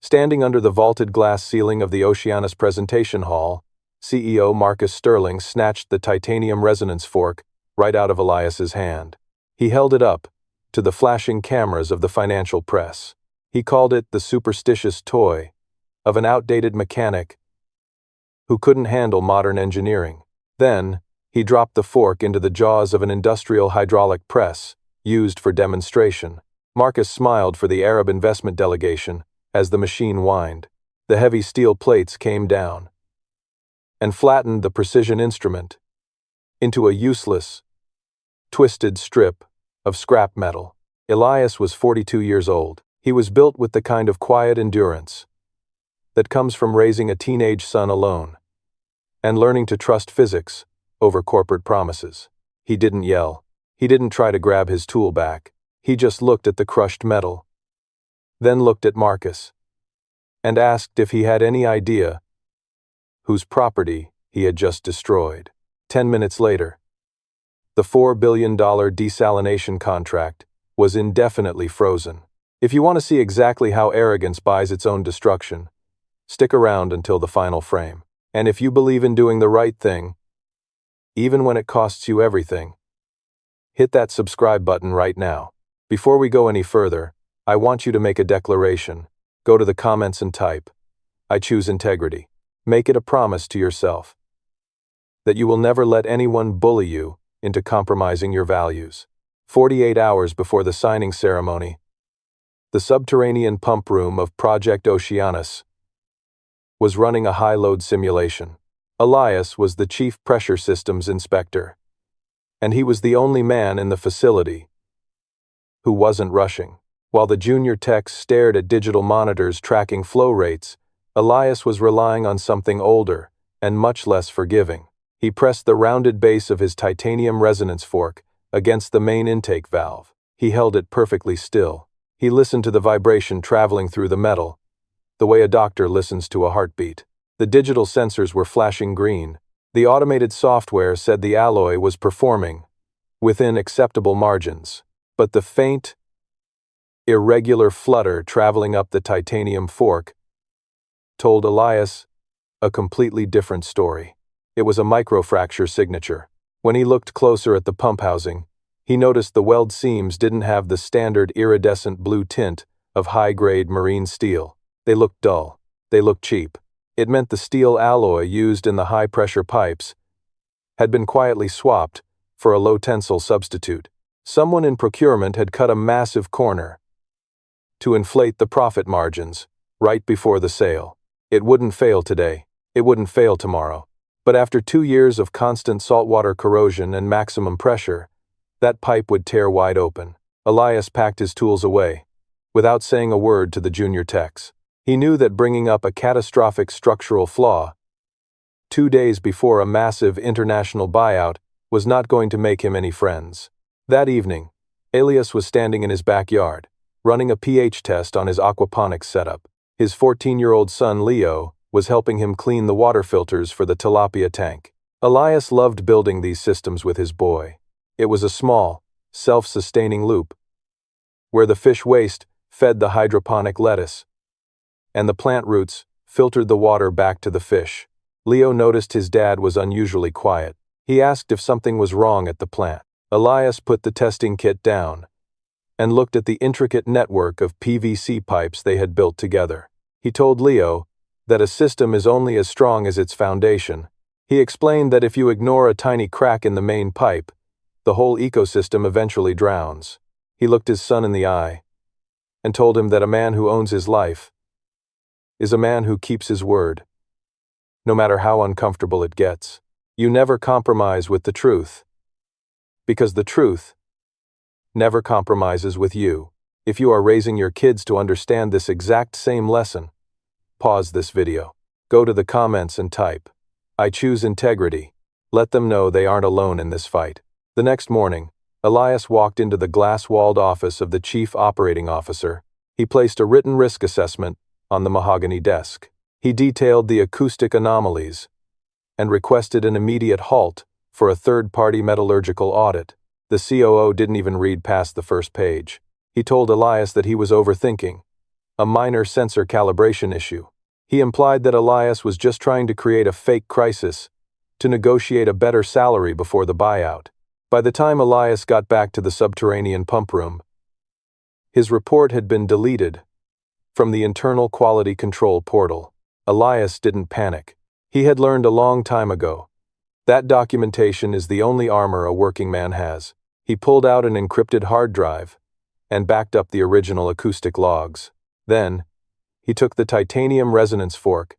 Standing under the vaulted glass ceiling of the Oceanus presentation hall, CEO Marcus Sterling snatched the titanium resonance fork right out of Elias's hand. He held it up to the flashing cameras of the financial press. He called it the superstitious toy of an outdated mechanic who couldn't handle modern engineering. Then, he dropped the fork into the jaws of an industrial hydraulic press used for demonstration. Marcus smiled for the Arab investment delegation as the machine whined. The heavy steel plates came down and flattened the precision instrument into a useless, twisted strip of scrap metal. Elias was 42 years old. He was built with the kind of quiet endurance that comes from raising a teenage son alone and learning to trust physics over corporate promises. He didn't yell. He didn't try to grab his tool back. He just looked at the crushed metal, then looked at Marcus, and asked if he had any idea whose property he had just destroyed. 10 minutes later, the $4 billion desalination contract was indefinitely frozen. If you want to see exactly how arrogance buys its own destruction, stick around until the final frame. And if you believe in doing the right thing, even when it costs you everything, hit that subscribe button right now. Before we go any further, I want you to make a declaration. Go to the comments and type, "I choose integrity." Make it a promise to yourself that you will never let anyone bully you into compromising your values. 48 hours before the signing ceremony, the subterranean pump room of Project Oceanus was running a high-load simulation. Elias was the chief pressure systems inspector, and he was the only man in the facility who wasn't rushing. While the junior techs stared at digital monitors tracking flow rates, Elias was relying on something older and much less forgiving. He pressed the rounded base of his titanium resonance fork against the main intake valve. He held it perfectly still. He listened to the vibration traveling through the metal, the way a doctor listens to a heartbeat. The digital sensors were flashing green. The automated software said the alloy was performing within acceptable margins. But the faint, irregular flutter traveling up the titanium fork told Elias a completely different story. It was a microfracture signature. When he looked closer at the pump housing, he noticed the weld seams didn't have the standard iridescent blue tint of high-grade marine steel. They looked dull. They looked cheap. It meant the steel alloy used in the high-pressure pipes had been quietly swapped for a low-tensile substitute. Someone in procurement had cut a massive corner to inflate the profit margins right before the sale. It wouldn't fail today. It wouldn't fail tomorrow. But after 2 years of constant saltwater corrosion and maximum pressure, that pipe would tear wide open. Elias packed his tools away, without saying a word to the junior techs. He knew that bringing up a catastrophic structural flaw 2 days before a massive international buyout was not going to make him any friends. That evening, Elias was standing in his backyard, running a pH test on his aquaponics setup. His 14-year-old son Leo was helping him clean the water filters for the tilapia tank. Elias loved building these systems with his boy. It was a small, self-sustaining loop, where the fish waste fed the hydroponic lettuce, and the plant roots filtered the water back to the fish. Leo noticed his dad was unusually quiet. He asked if something was wrong at the plant. Elias put the testing kit down and looked at the intricate network of PVC pipes they had built together. He told Leo that a system is only as strong as its foundation. He explained that if you ignore a tiny crack in the main pipe, the whole ecosystem eventually drowns. He looked his son in the eye and told him that a man who owns his life is a man who keeps his word, no matter how uncomfortable it gets. You never compromise with the truth, because the truth never compromises with you. If you are raising your kids to understand this exact same lesson, pause this video. Go to the comments and type, "I choose integrity." Let them know they aren't alone in this fight. The next morning, Elias walked into the glass-walled office of the chief operating officer. He placed a written risk assessment on the mahogany desk. He detailed the acoustic anomalies and requested an immediate halt for a third-party metallurgical audit. The COO didn't even read past the first page. He told Elias that he was overthinking, a minor sensor calibration issue. He implied that Elias was just trying to create a fake crisis to negotiate a better salary before the buyout. By the time Elias got back to the subterranean pump room, his report had been deleted from the internal quality control portal. Elias didn't panic. He had learned a long time ago that documentation is the only armor a working man has. He pulled out an encrypted hard drive and backed up the original acoustic logs. Then, he took the titanium resonance fork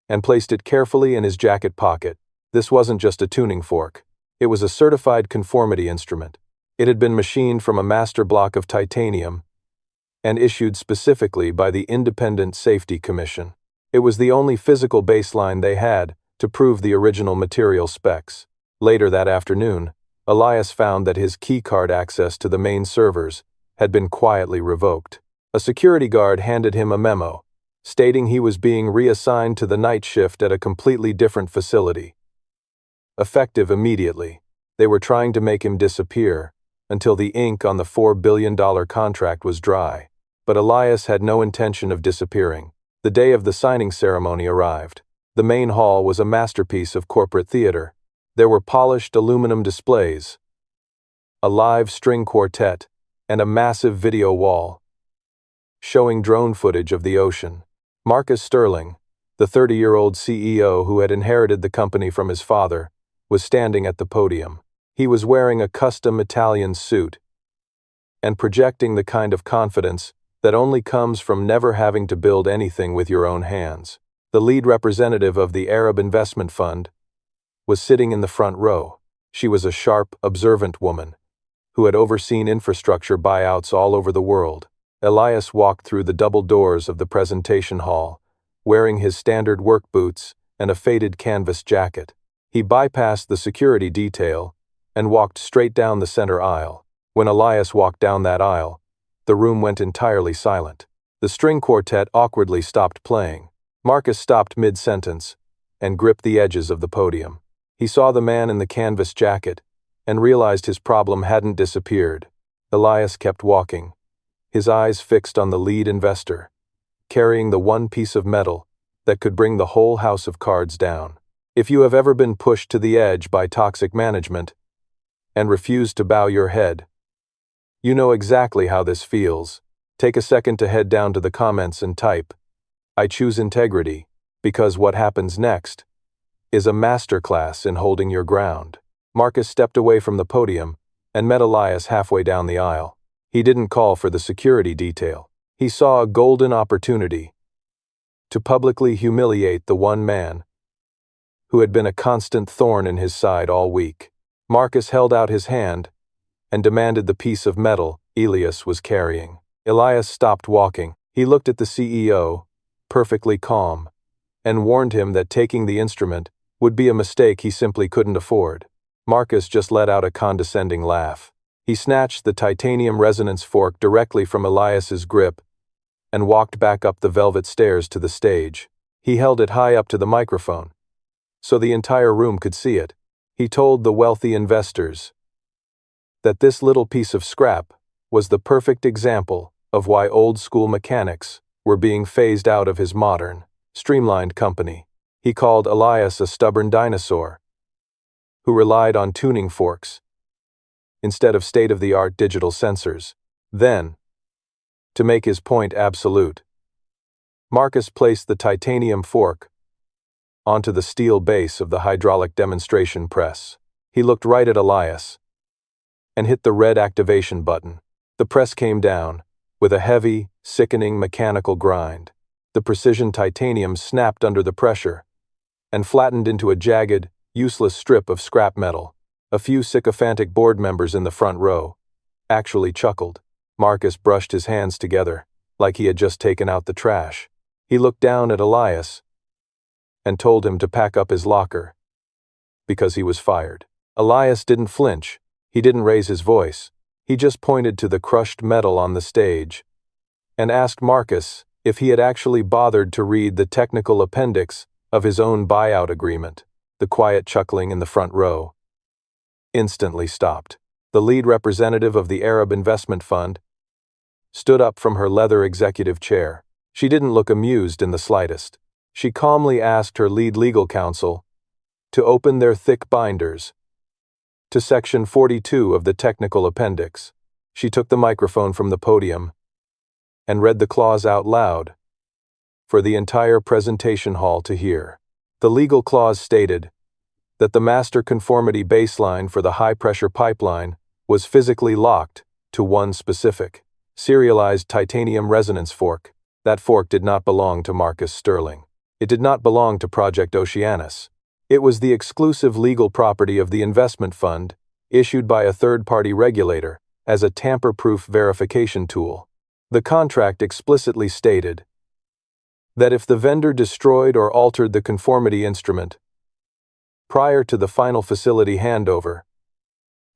and placed it carefully in his jacket pocket. This wasn't just a tuning fork. It was a certified conformity instrument. It had been machined from a master block of titanium and issued specifically by the Independent Safety Commission. It was the only physical baseline they had to prove the original material specs. Later that afternoon, Elias found that his keycard access to the main servers had been quietly revoked. A security guard handed him a memo, stating he was being reassigned to the night shift at a completely different facility. Effective immediately, they were trying to make him disappear until the ink on the $4 billion contract was dry. But Elias had no intention of disappearing. The day of the signing ceremony arrived. The main hall was a masterpiece of corporate theater. There were polished aluminum displays, a live string quartet, and a massive video wall showing drone footage of the ocean. Marcus Sterling, the 30-year-old CEO who had inherited the company from his father, was standing at the podium. He was wearing a custom Italian suit and projecting the kind of confidence that only comes from never having to build anything with your own hands. The lead representative of the Arab Investment Fund was sitting in the front row. She was a sharp, observant woman who had overseen infrastructure buyouts all over the world. Elias walked through the double doors of the presentation hall, wearing his standard work boots and a faded canvas jacket. He bypassed the security detail and walked straight down the center aisle. When Elias walked down that aisle, the room went entirely silent. The string quartet awkwardly stopped playing. Marcus stopped mid-sentence and gripped the edges of the podium. He saw the man in the canvas jacket and realized his problem hadn't disappeared. Elias kept walking, his eyes fixed on the lead investor, carrying the one piece of metal that could bring the whole house of cards down. If you have ever been pushed to the edge by toxic management and refused to bow your head, you know exactly how this feels. Take a second to head down to the comments and type, "I choose integrity," because what happens next is a masterclass in holding your ground. Marcus stepped away from the podium and met Elias halfway down the aisle. He didn't call for the security detail. He saw a golden opportunity to publicly humiliate the one man who had been a constant thorn in his side all week. Marcus held out his hand and demanded the piece of metal Elias was carrying. Elias stopped walking. He looked at the CEO, perfectly calm, and warned him that taking the instrument would be a mistake he simply couldn't afford. Marcus just let out a condescending laugh. He snatched the titanium resonance fork directly from Elias's grip and walked back up the velvet stairs to the stage. He held it high up to the microphone, so the entire room could see it. He told the wealthy investors that this little piece of scrap was the perfect example of why old-school mechanics were being phased out of his modern, streamlined company. He called Elias a stubborn dinosaur who relied on tuning forks instead of state-of-the-art digital sensors. Then, to make his point absolute, Marcus placed the titanium fork onto the steel base of the hydraulic demonstration press. He looked right at Elias and hit the red activation button. The press came down with a heavy, sickening mechanical grind. The precision titanium snapped under the pressure and flattened into a jagged, useless strip of scrap metal. A few sycophantic board members in the front row actually chuckled. Marcus brushed his hands together, like he had just taken out the trash. He looked down at Elias and told him to pack up his locker, because he was fired. Elias didn't flinch. He didn't raise his voice. He just pointed to the crushed metal on the stage and asked Marcus if he had actually bothered to read the technical appendix of his own buyout agreement. The quiet chuckling in the front row instantly stopped. The lead representative of the Arab Investment Fund stood up from her leather executive chair. She didn't look amused in the slightest. She calmly asked her lead legal counsel to open their thick binders to Section 42 of the Technical Appendix. She took the microphone from the podium and read the clause out loud for the entire presentation hall to hear. The legal clause stated that the master conformity baseline for the high-pressure pipeline was physically locked to one specific, serialized titanium resonance fork. That fork did not belong to Marcus Sterling. It did not belong to Project Oceanus. It was the exclusive legal property of the investment fund, issued by a third-party regulator as a tamper-proof verification tool. The contract explicitly stated that if the vendor destroyed or altered the conformity instrument prior to the final facility handover,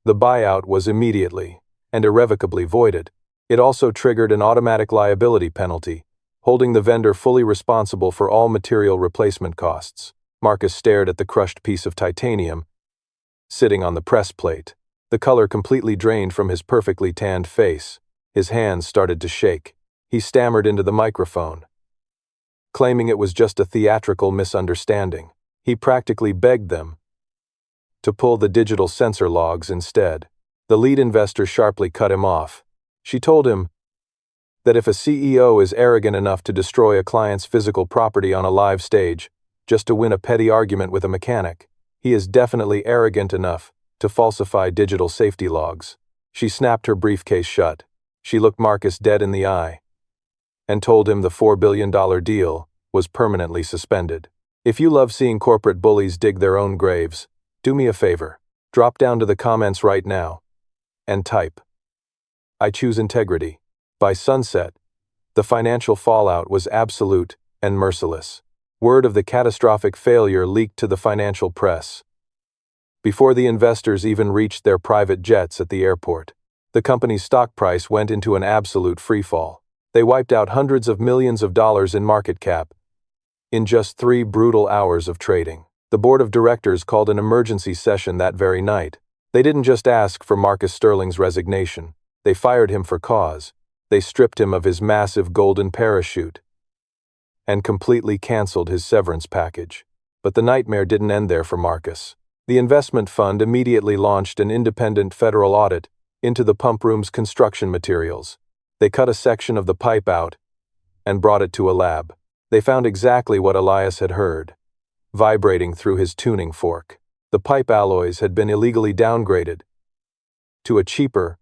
the buyout was immediately and irrevocably voided. It also triggered an automatic liability penalty, holding the vendor fully responsible for all material replacement costs. Marcus stared at the crushed piece of titanium sitting on the press plate. The color completely drained from his perfectly tanned face. His hands started to shake. He stammered into the microphone, claiming it was just a theatrical misunderstanding. He practically begged them to pull the digital sensor logs instead. The lead investor sharply cut him off. She told him that if a CEO is arrogant enough to destroy a client's physical property on a live stage just to win a petty argument with a mechanic, he is definitely arrogant enough to falsify digital safety logs. She snapped her briefcase shut. She looked Marcus dead in the eye and told him the $4 billion deal was permanently suspended. If you love seeing corporate bullies dig their own graves, do me a favor. Drop down to the comments right now and type, "I choose integrity." By sunset, the financial fallout was absolute and merciless. Word of the catastrophic failure leaked to the financial press before the investors even reached their private jets at the airport. The company's stock price went into an absolute freefall. They wiped out hundreds of millions of dollars in market cap in just 3 brutal hours of trading. The board of directors called an emergency session that very night. They didn't just ask for Marcus Sterling's resignation. They fired him for cause. They stripped him of his massive golden parachute and completely canceled his severance package. But the nightmare didn't end there for Marcus. The investment fund immediately launched an independent federal audit into the pump room's construction materials. They cut a section of the pipe out and brought it to a lab. They found exactly what Elias had heard, vibrating through his tuning fork. The pipe alloys had been illegally downgraded to a cheaper,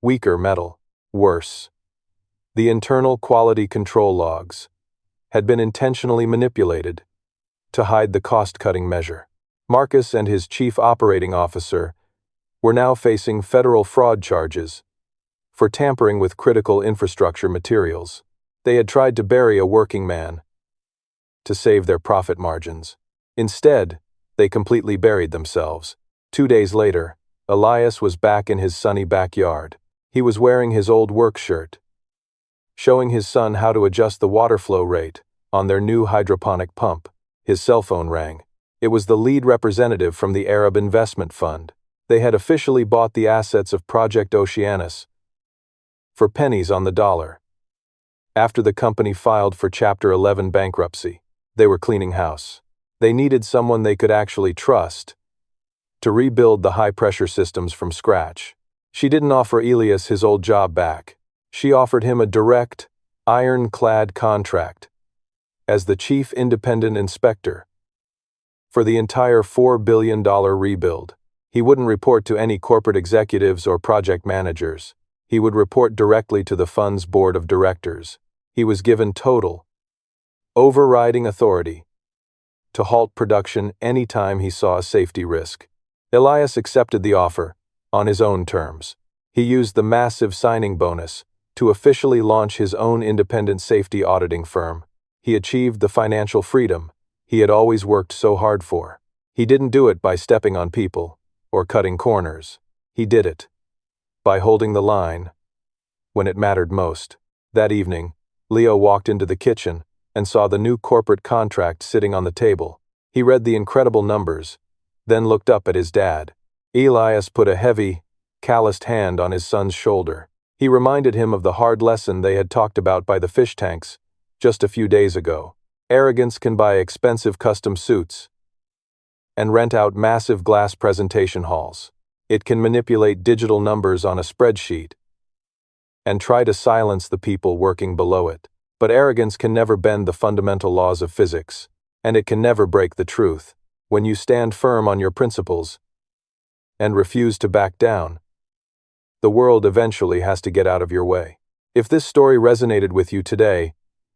weaker metal. Worse, the internal quality control logs had been intentionally manipulated to hide the cost-cutting measure. Marcus and his chief operating officer were now facing federal fraud charges for tampering with critical infrastructure materials. They had tried to bury a working man to save their profit margins. Instead, they completely buried themselves. 2 days later, Elias was back in his sunny backyard. He was wearing his old work shirt, showing his son how to adjust the water flow rate on their new hydroponic pump. His cell phone rang. It was the lead representative from the Arab Investment Fund. They had officially bought the assets of Project Oceanus for pennies on the dollar. After the company filed for Chapter 11 bankruptcy, they were cleaning house. They needed someone they could actually trust to rebuild the high-pressure systems from scratch. She didn't offer Elias his old job back. She offered him a direct, ironclad contract as the chief independent inspector for the entire $4 billion rebuild. He wouldn't report to any corporate executives or project managers. He would report directly to the fund's board of directors. He was given total, overriding authority to halt production anytime he saw a safety risk. Elias accepted the offer on his own terms. He used the massive signing bonus to officially launch his own independent safety auditing firm. He achieved the financial freedom he had always worked so hard for. He didn't do it by stepping on people or cutting corners. He did it by holding the line when it mattered most. That evening, Leo walked into the kitchen and saw the new corporate contract sitting on the table. He read the incredible numbers, then looked up at his dad. Elias put a heavy, calloused hand on his son's shoulder. He reminded him of the hard lesson they had talked about by the fish tanks just a few days ago. Arrogance can buy expensive custom suits and rent out massive glass presentation halls. It can manipulate digital numbers on a spreadsheet and try to silence the people working below it. But arrogance can never bend the fundamental laws of physics, and it can never break the truth. When you stand firm on your principles and refuse to back down, the world eventually has to get out of your way. If this story resonated with you today,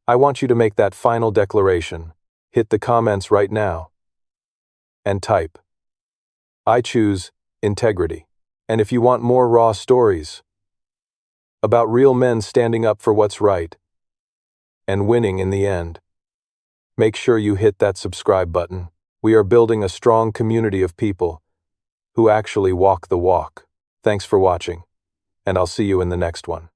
I want you to make that final declaration. Hit the comments right now and type, "I choose integrity." And if you want more raw stories about real men standing up for what's right and winning in the end, make sure you hit that subscribe button. We are building a strong community of people who actually walk the walk. Thanks for watching, and I'll see you in the next one.